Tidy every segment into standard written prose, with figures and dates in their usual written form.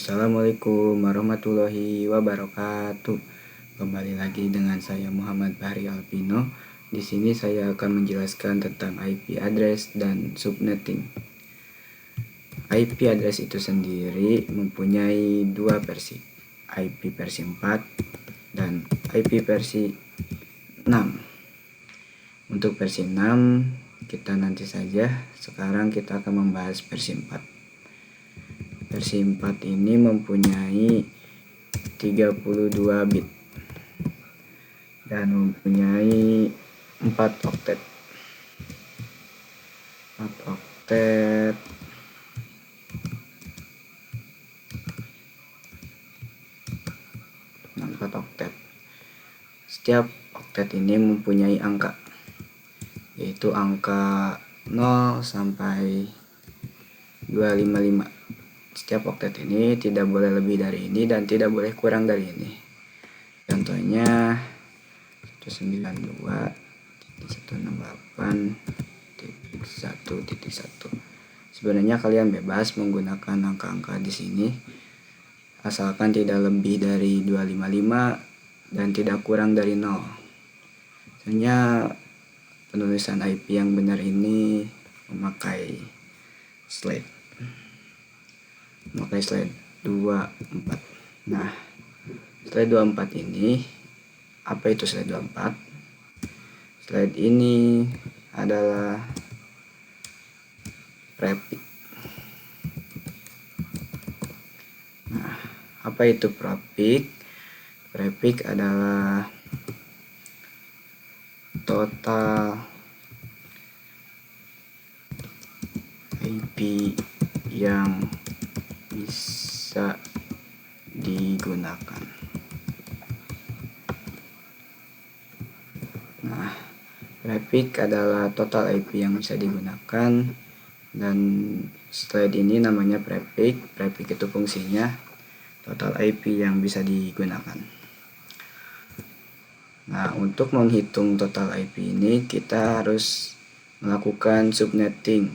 Assalamualaikum warahmatullahi wabarakatuh. Kembali lagi dengan saya Muhammad Bahri Alpino. Di sini saya akan menjelaskan tentang IP address dan subnetting. IP address itu sendiri mempunyai dua versi, IP versi 4 dan IP versi 6. Untuk versi 6 kita nanti saja. Sekarang kita akan membahas versi 4. Versi 4 ini mempunyai 32 bit dan mempunyai 4 oktet. 4 oktet. Nah, 4 oktet. Setiap oktet ini mempunyai angka, yaitu angka 0 sampai 255. Setiap oktet ini tidak boleh lebih dari ini dan tidak boleh kurang dari ini. Contohnya 192.168.1.1. Sebenarnya kalian bebas menggunakan angka-angka di sini asalkan tidak lebih dari 255 dan tidak kurang dari 0. Sebenarnya penulisan IP yang benar ini memakai slide 24. Nah, slide 24 ini, apa itu slide 24? Slide ini adalah prefix. Nah, apa itu prefix? Prefix adalah total IP yang bisa digunakan. Nah, prefix adalah total IP yang bisa digunakan, dan slide ini namanya prefix. Prefix itu fungsinya total IP yang bisa digunakan. Nah, untuk menghitung total IP ini kita harus melakukan subnetting.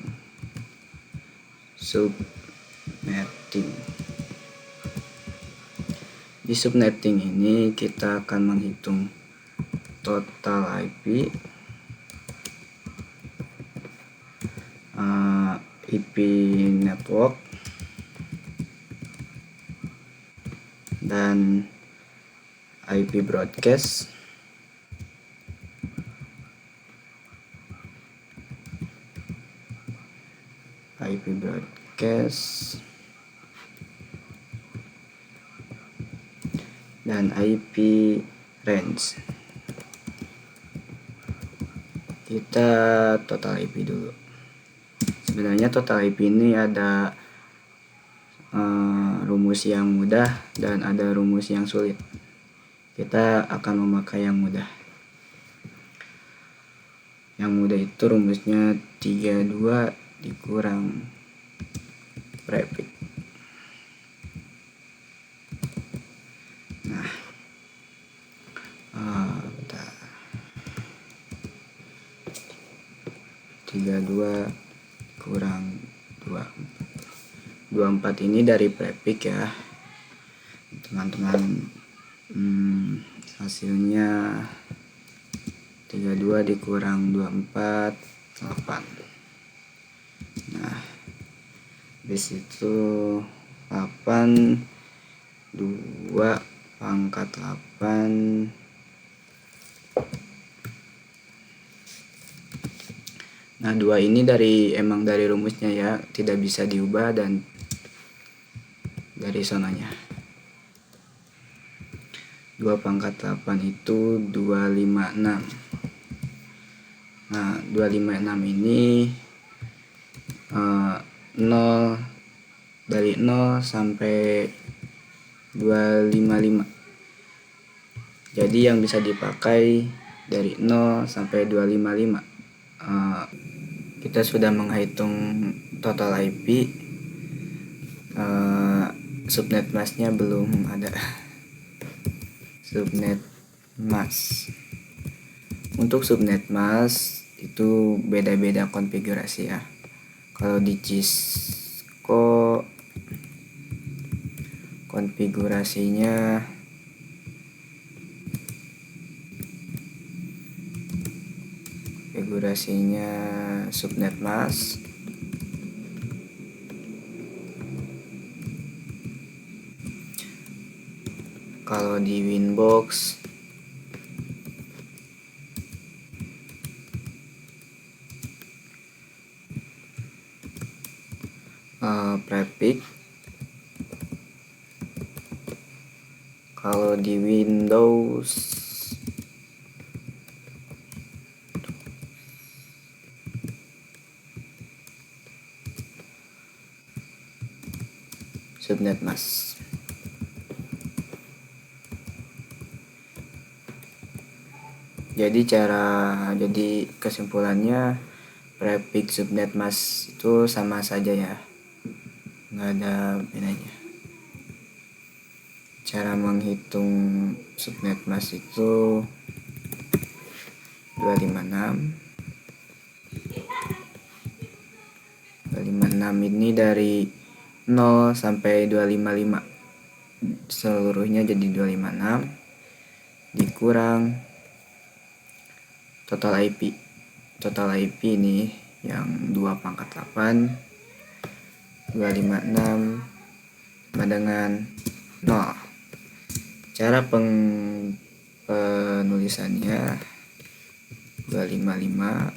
Di subnetting ini kita akan menghitung total IP, IP network, dan IP broadcast, dan IP range. Kita total IP dulu. Sebenarnya total IP ini ada rumus yang mudah dan ada rumus yang sulit. Kita akan memakai yang mudah. Yang mudah itu rumusnya 32 dikurang prefix. Nah, 32 kurang 24 ini dari prefix ya teman-teman. Hasilnya 32 dikurang 24, 8. Nah, di situ 8, 2 pangkat 8. Nah, 2 ini emang dari rumusnya ya, tidak bisa diubah dan dari sononya. 2 pangkat 8 itu 256. Nah, 256 ini 0 dari 0 sampai 255. Jadi yang bisa dipakai dari 0 sampai 255. Kita sudah menghitung total IP. Subnet masknya belum ada. Subnet mask. Untuk subnet mask itu beda-beda konfigurasi ya. Kalau di Cisco konfigurasinya subnet mask. Kalau di Winbox prefix. Kalau di Windows subnet mask. Jadi kesimpulannya prefix subnet mask itu sama saja ya, nggak ada bedanya. Cara menghitung subnet mask itu 256 ini dari 0 sampai 255 seluruhnya jadi 256 dikurang total IP. Total IP ini yang 2/8 256 sama dengan 0. Cara penulisannya 255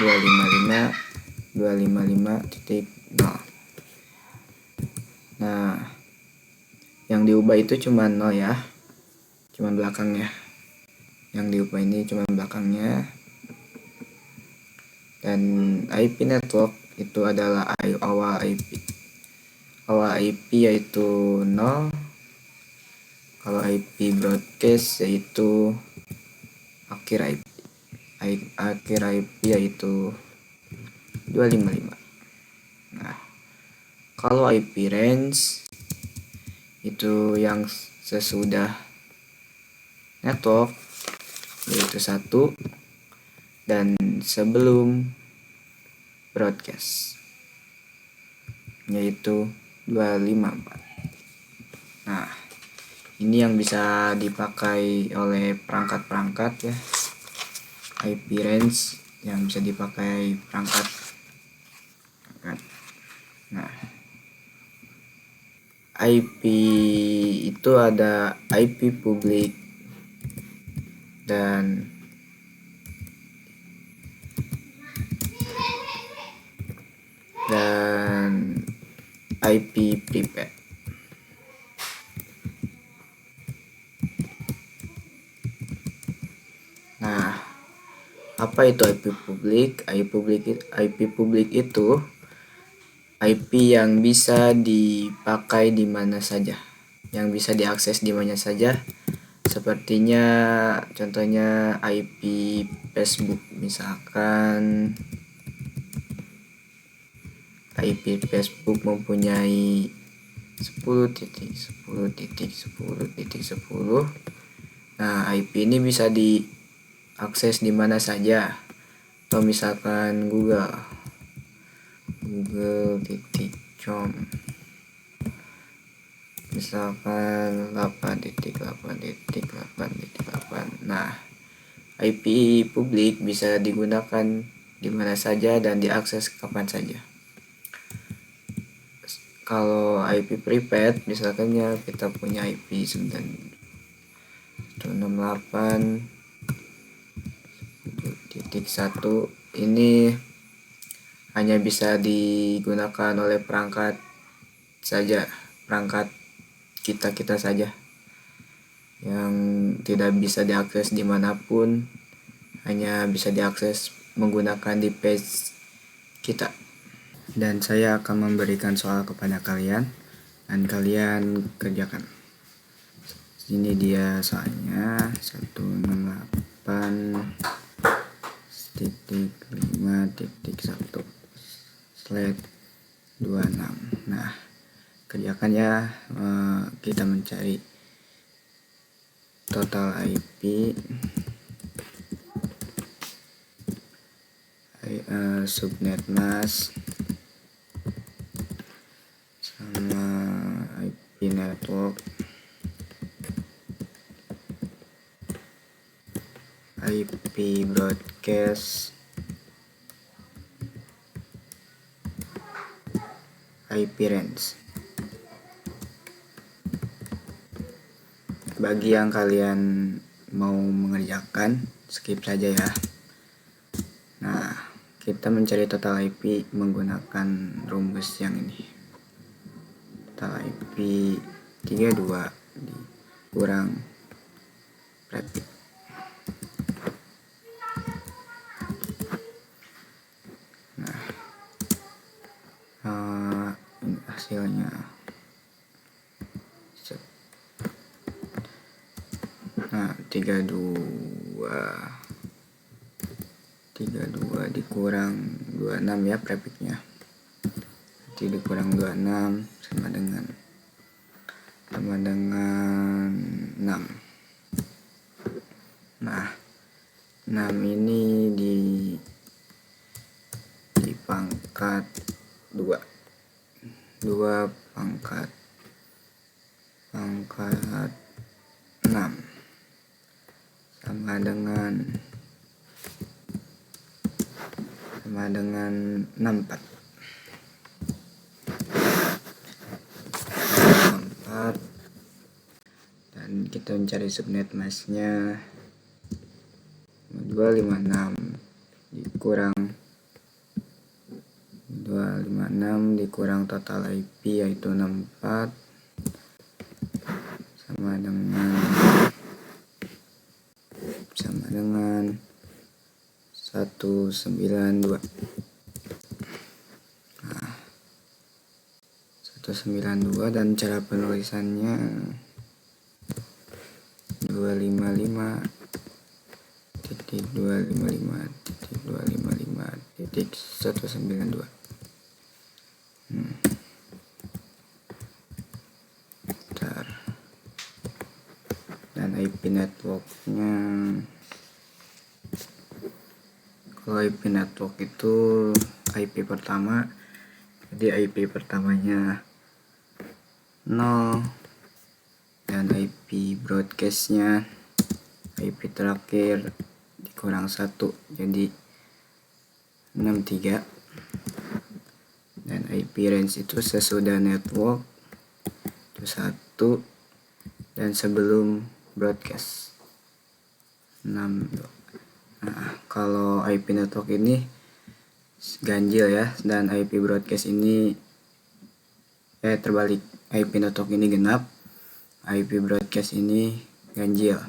255.0. Nah, yang diubah itu cuma 0 ya, cuma belakangnya. Yang diubah ini cuma belakangnya. Dan IP network itu adalah awal IP. Awal IP yaitu 0. Kalau IP broadcast yaitu akhir IP. Akhir IP yaitu 255. Nah, kalau IP range itu yang sesudah network yaitu 1 dan sebelum broadcast yaitu 254. Nah, ini yang bisa dipakai oleh perangkat-perangkat ya, IP range yang bisa dipakai perangkat. Nah, IP itu ada IP publik dan IP private. Nah, apa itu IP publik? IP publik itu IP yang bisa dipakai di mana saja, yang bisa diakses di mana saja. Sepertinya contohnya IP Facebook, misalkan IP Facebook mempunyai 10.10.10.10. Nah, IP ini bisa diakses di mana saja. Atau misalkan google.com, misalkan 8.8.8.8. Nah, IP publik bisa digunakan di mana saja dan diakses kapan saja. Kalau IP private, misalkan ya kita punya IP 9.168.1, ini hanya bisa digunakan oleh perangkat kita saja, yang tidak bisa diakses dimanapun, hanya bisa diakses menggunakan device kita. Dan saya akan memberikan soal kepada kalian dan kalian kerjakan. Ini dia soalnya 168.5.1/26. Nah, kerjakan ya. Kita mencari total IP subnet mask sama IP network, IP broadcast, IP range. Bagi yang kalian mau mengerjakan, skip saja ya. Nah, kita mencari total IP menggunakan rumus yang ini. Total IP 32 dikurang prefix. Nah, ini hasilnya. Nah, 32 dikurang 26 ya prefixnya. Nanti dikurang 26 sama dengan 6. Nah, 6 ini di pangkat 2 pangkat 6 sama dengan 64. Dan kita mencari subnet masknya 256 dikurang total IP yaitu 64 sama dengan 192. Nah, 192 dan cara penulisannya 255.255.192. Bentar. Dan IP networknya, kalau IP network itu IP pertama, jadi IP pertamanya 0 dan IP broadcastnya IP terakhir dikurang 1 jadi 63. Dan IP range itu sesudah network itu 1 dan sebelum broadcast 6. Nah, kalau IP network ini ganjil ya, dan IP broadcast ini terbalik, IP network ini genap, IP broadcast ini ganjil.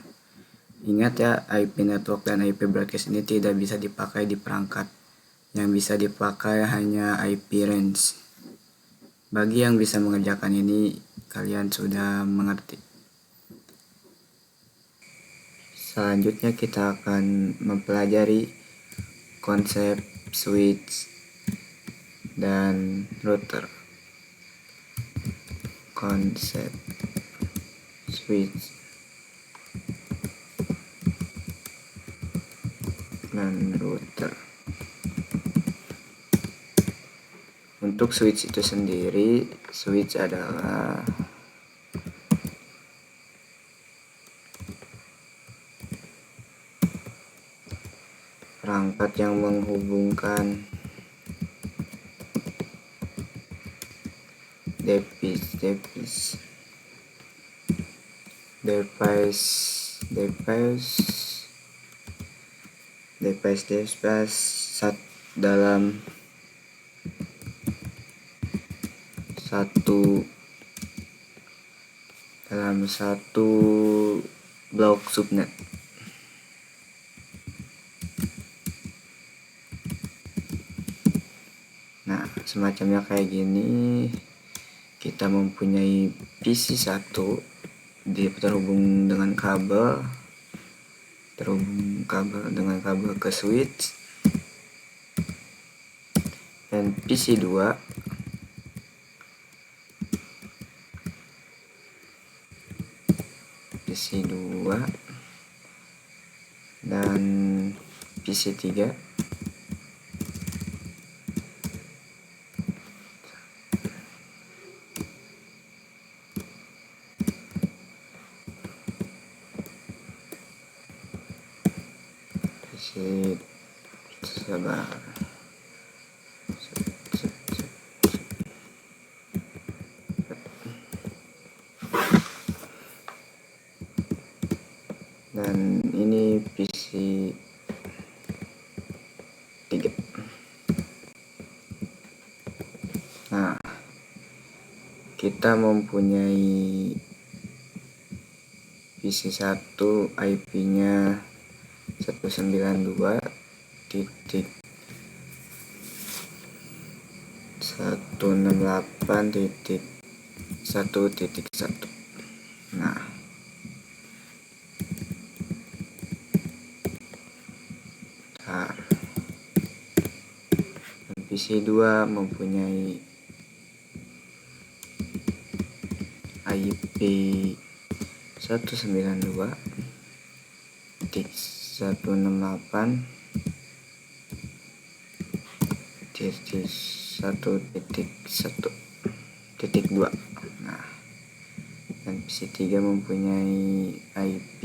Ingat ya, IP network dan IP broadcast ini tidak bisa dipakai di perangkat. Yang bisa dipakai hanya IP range. Bagi yang bisa mengerjakan ini, kalian sudah mengerti. Selanjutnya kita akan mempelajari konsep switch dan router. Konsep switch dan router. Untuk switch itu sendiri, switch adalah perangkat yang menghubungkan device dalam satu blok subnet. Nah, semacamnya kayak gini. Kita mempunyai PC 1 terhubung dengan kabel ke switch, dan PC 2 dan PC 3 sabar. Dan ini PC 3. Nah, kita mempunyai PC 1 IP-nya 192.168.1.1. Nah, PC 2 mempunyai IP 192.168.1.1.2. Nah, dan PC 3 mempunyai IP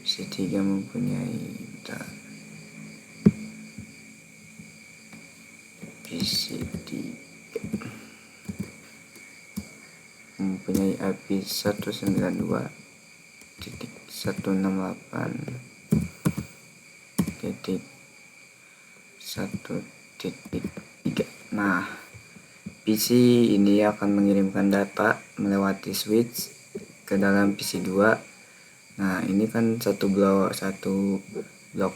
PC 3 mempunyai IP 192.168.1.3. Nah, PC ini akan mengirimkan data melewati switch ke dalam PC 2. Nah, ini kan satu blok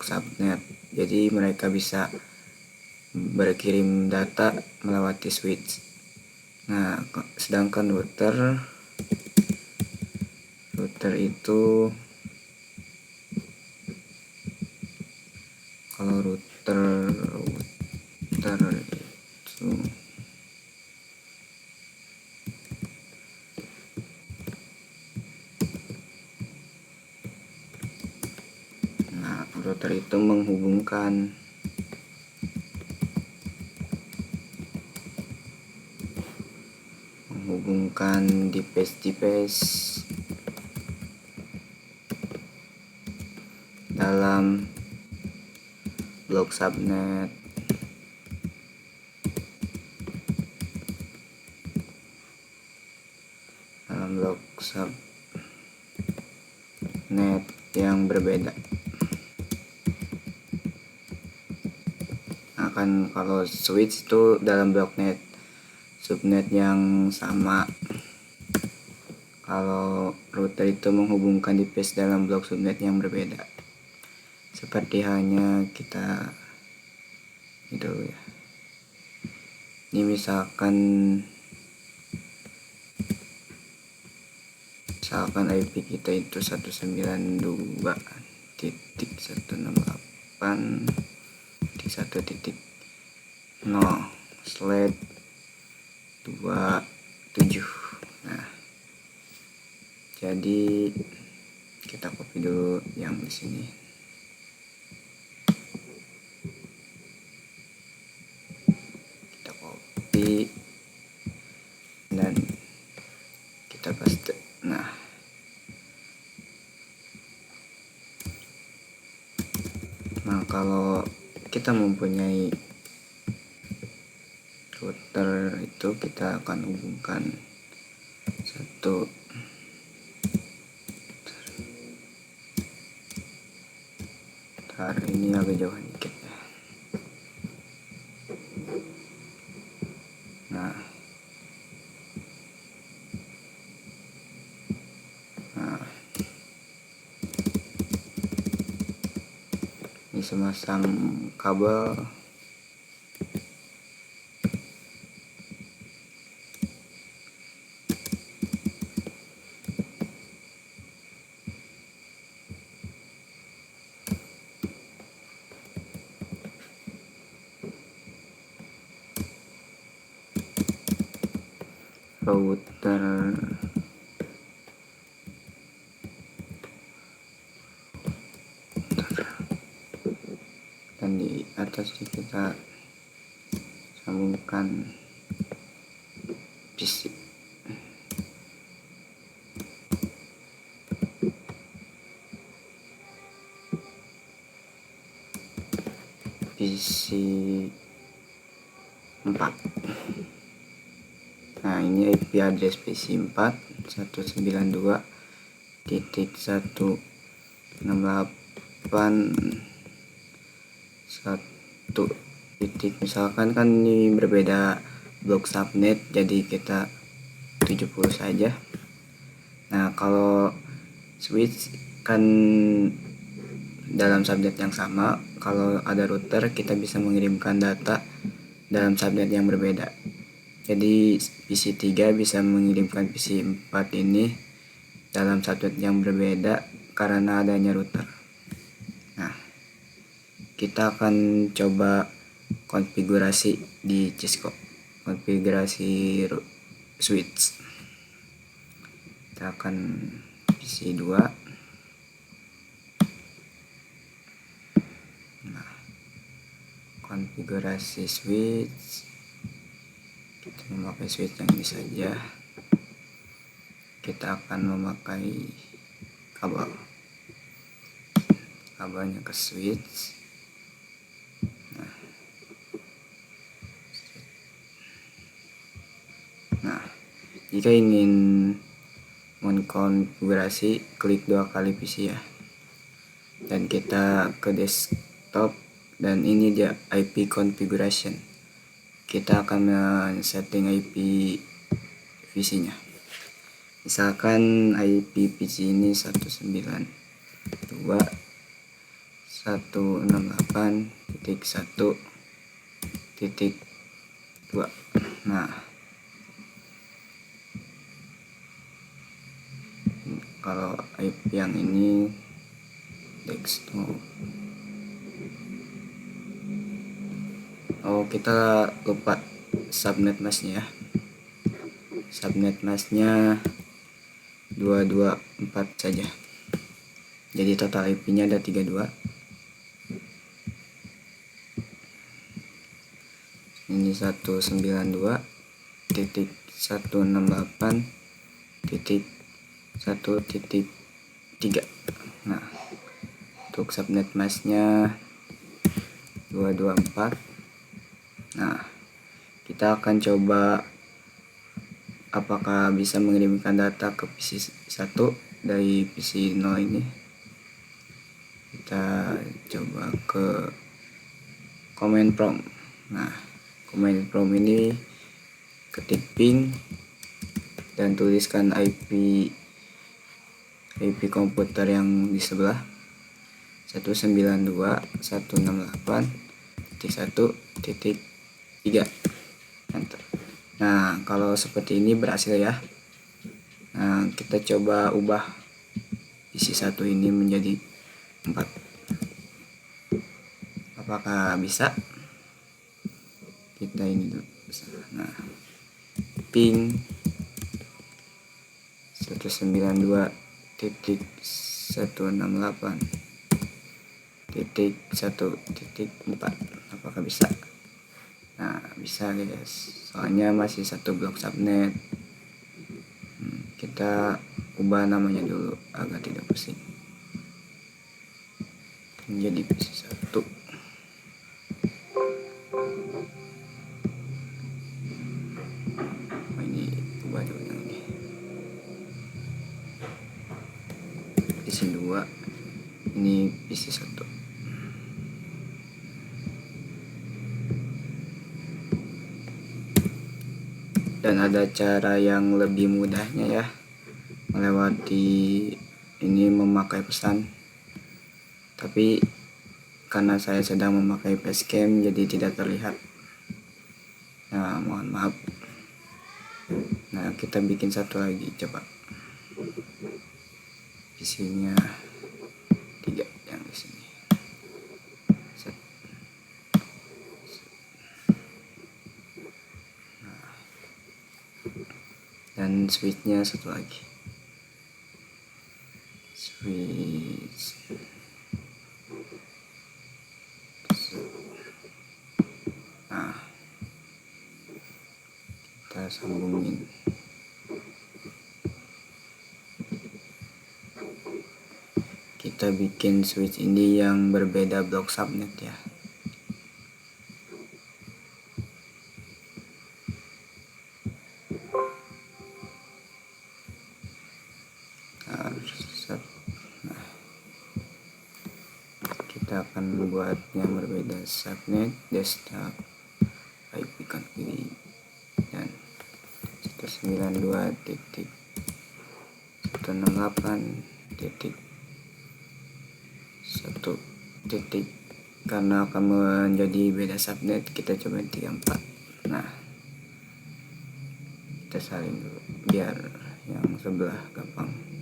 subnet. Jadi mereka bisa berkirim data melewati switch. Nah, sedangkan router itu, kalau router itu menghubungkan device dalam blok subnet. Yang berbeda. Akan kalau switch itu dalam blok subnet yang sama. Kalau router itu menghubungkan device dalam blok subnet yang berbeda. Seperti halnya kita itu ya. Ini misalkan IP kita itu 192.168.0/27. Nah, jadi kita copy dulu yang di sini. Kita copy dan kita paste. Nah, kalau kita mempunyai router itu, kita akan hubungkan satu ini agak jauh dikit ya. Nah, ini semasang kabel. Router dan di atasnya kita sambungkan PC. PC 4. Nah, ini IP address PC 4 192.168.1. Misalkan kan ini berbeda blok subnet, jadi kita 70 saja. Nah, kalau switch kan dalam subnet yang sama, kalau ada router kita bisa mengirimkan data dalam subnet yang berbeda. Jadi PC 3 bisa mengirimkan PC 4 ini dalam subnet yang berbeda karena adanya router. Nah, kita akan coba konfigurasi di Cisco, konfigurasi switch. Kita akan PC 2. Nah, konfigurasi switch, kita memakai switch yang ini saja. Kita akan memakai kabelnya ke switch. Nah, jika ingin mengkonfigurasi, klik 2 kali PC ya, dan kita ke desktop, dan ini dia IP configuration. Kita akan setting IP PC nya. Misalkan IP PC ini 192.168.1.2. Nah, kalau IP yang ini desktop. Oh, kita lupa subnet masknya ya. Subnet masknya 224 saja. Jadi total IP-nya ada 32. Ini 192.168.1.3. Nah, untuk subnet masknya 224. Nah, kita akan coba apakah bisa mengirimkan data ke PC1 dari PC 0 ini. Kita coba ke command prompt. Nah, command prompt ini ketik ping dan tuliskan IP komputer yang di sebelah 192.168.1.3. Enter. Nah, kalau seperti ini berhasil ya. Nah, kita coba ubah PC1 ini menjadi 4. Apakah bisa? Kita ini dulu. Nah, ping 192.168.1.4. Apakah bisa? Nah, bisa guys, soalnya masih satu blok subnet. Kita ubah namanya dulu agar tidak pusing, menjadi PC1. Ini ubah dulu yang ini, PC2. Ini PC1. Dan ada cara yang lebih mudahnya ya, melewati ini memakai pesan. Tapi karena saya sedang memakai facecam jadi tidak terlihat. Nah, mohon maaf. Nah, kita bikin satu lagi, coba. Isinya 3 yang di sini. Dan switchnya satu lagi, switch. Nah, kita sambungin. Kita bikin switch ini yang berbeda blok subnet ya. kita akan membuat yang berbeda: subnet, desktop, IP config, dan 192.168.1 titik. Karena akan menjadi beda subnet, kita coba 34. Nah, kita salin dulu biar yang sebelah gampang.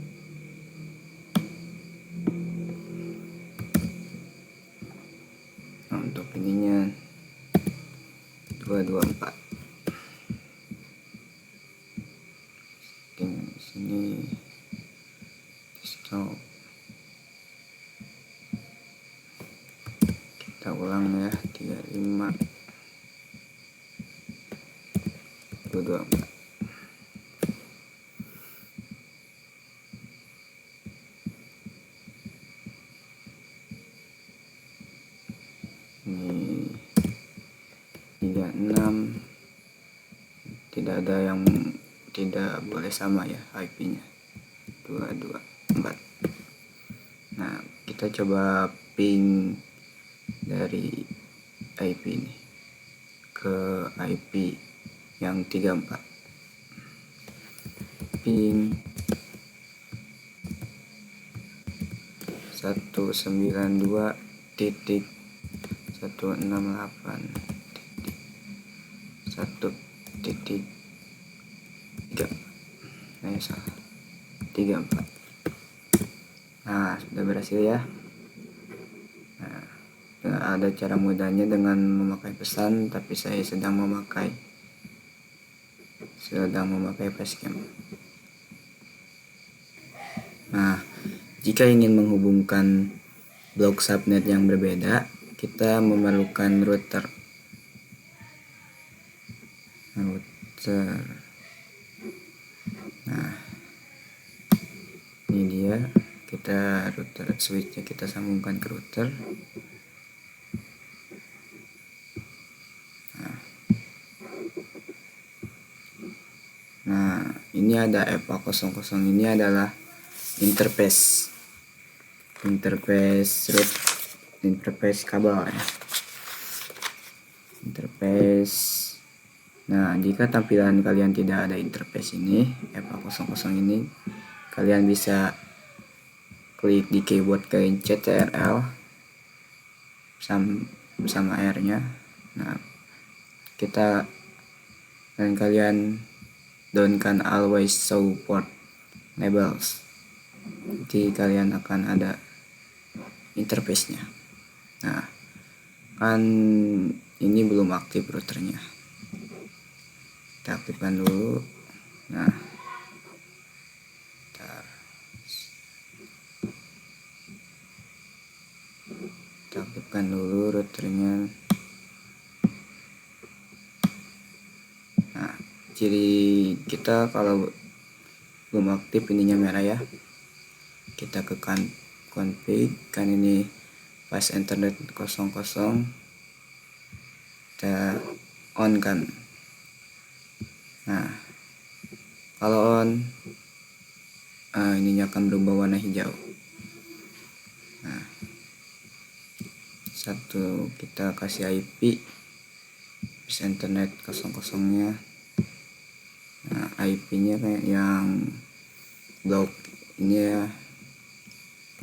Nah, untuk ininya 224. Tinggal sini desktop. Kita ulang ya, 35 224. Ini 36, tidak ada yang tidak boleh sama ya IP-nya. 224. Nah, kita coba ping dari IP ini ke IP yang 34. Ping 192.168.1.3. Nah, salah. 34. Nah, sudah berhasil ya. Nah, ada cara mudahnya dengan memakai pesan, tapi saya sedang memakai facecam. Nah, jika ingin menghubungkan blok subnet yang berbeda, kita memerlukan router. Nah, ini dia, kita router switchnya kita sambungkan ke router. Nah, ini ada FA00, ini adalah interface kabel ya. Interface. Nah, jika tampilan kalian tidak ada interface ini, FA00 ini, kalian bisa klik di keyboard kencet CTRL sama R-nya. Nah, kalian downkan always show port labels. Jadi kalian akan ada interface-nya. Nah, kan ini belum aktif routernya. Kita aktifkan dulu. Nah, kita aktifkan dulu routernya. Nah, ciri kita kalau belum aktif ininya merah ya. Kita ke config, kan ini pas internet 00, kita on kan. Nah, kalau on, ininya akan berubah warna hijau. Nah, kita kasih IP pas internet 00-nya. Nah, IP-nya kayak yang blok ini ya,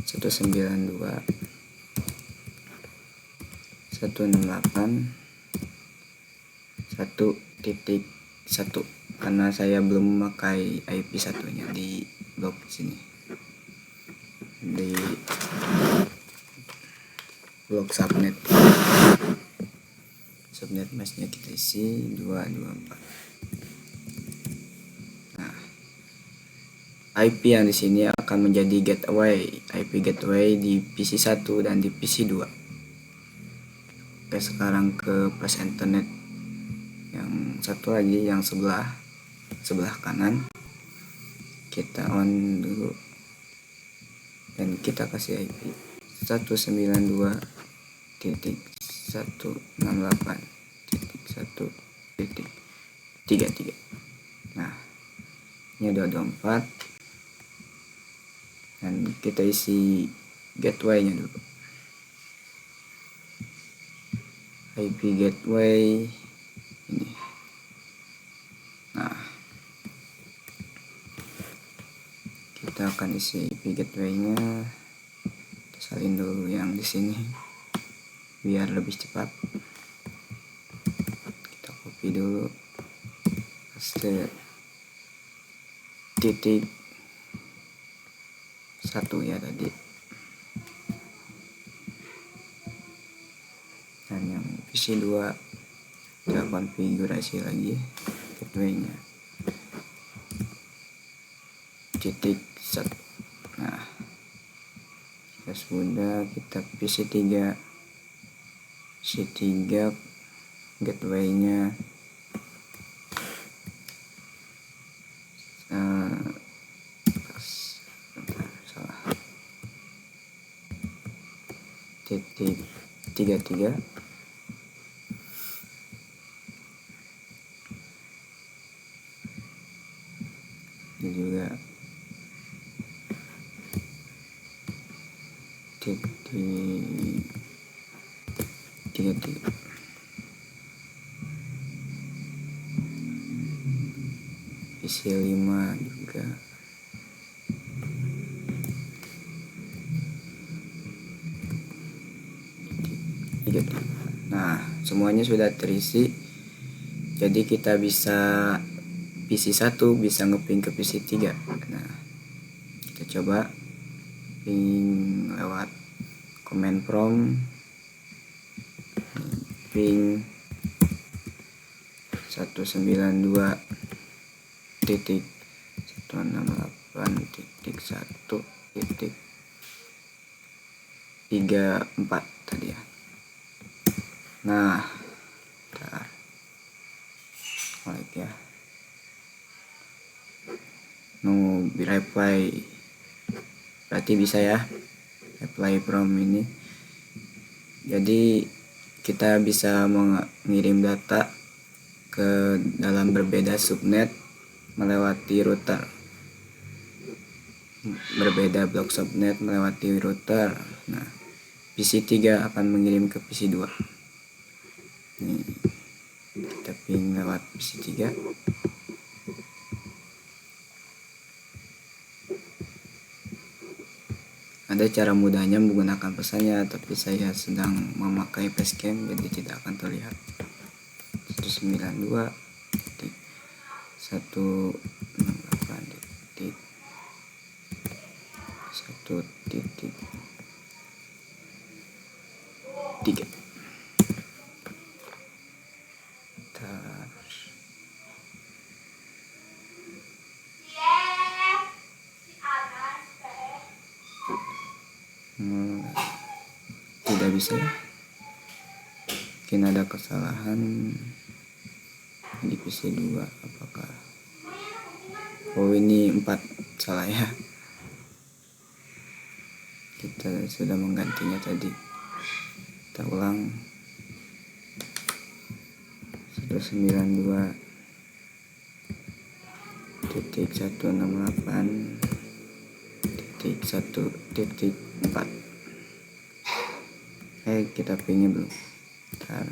192.168.1.1 karena saya belum memakai IP satunya di blok sini, di blok subnet mesnya kita isi 224. Nah, IP yang di sini akan menjadi IP gateway di PC 1 dan di PC 2. Oke, sekarang ke pas internet yang satu lagi, yang sebelah kanan. Kita on dulu dan kita kasih IP 192.168.1.33. Nah, ini 224 dan kita isi gateway-nya dulu. IP gateway ini. Nah, kita akan isi IP gateway-nya. Kita salin dulu yang di sini biar lebih cepat. Kita copy dulu, paste titik 1 ya tadi. Dan yang PC 2 kita konfigurasi lagi gateway-nya titik 1. Nah, kita sudah, kita PC 3 gateway-nya salah, titik 33. Ini juga titik 33. PC 5 juga titik 33. Nah, semuanya sudah terisi. Jadi kita bisa PC 1 bisa ngeping ke PC 3. Nah, kita coba ping lewat command prompt, ping 192.168.1.34 tadi ya. Nah, like ya, reply berarti bisa ya, reply from ini. Jadi kita bisa mengirim data ke dalam berbeda subnet melewati router, berbeda blok subnet melewati router. Nah, PC 3 akan mengirim ke PC 2. Nih, kita ping lewat PC 3. Ada cara mudahnya menggunakan pesannya, tapi saya sedang memakai facecam jadi tidak akan terlihat. 192.168.1.3. Tidak bisa ya, mungkin ada kesalahan di PC 2. Apakah ini 4 salah ya, kita sudah menggantinya tadi. Kita ulang 192.168.1.4. Kita pingnya belum. Ntar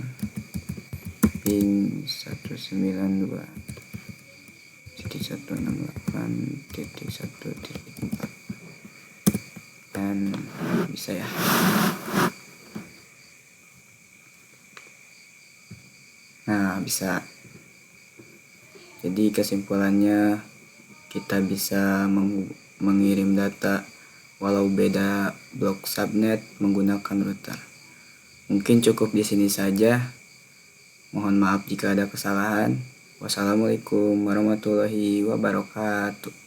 ping 192.168.1.4 dan bisa ya. Nah, bisa. Jadi kesimpulannya, kita bisa mengirim data walau beda blok subnet menggunakan router. Mungkin cukup di sini saja. Mohon maaf jika ada kesalahan. Wassalamualaikum warahmatullahi wabarakatuh.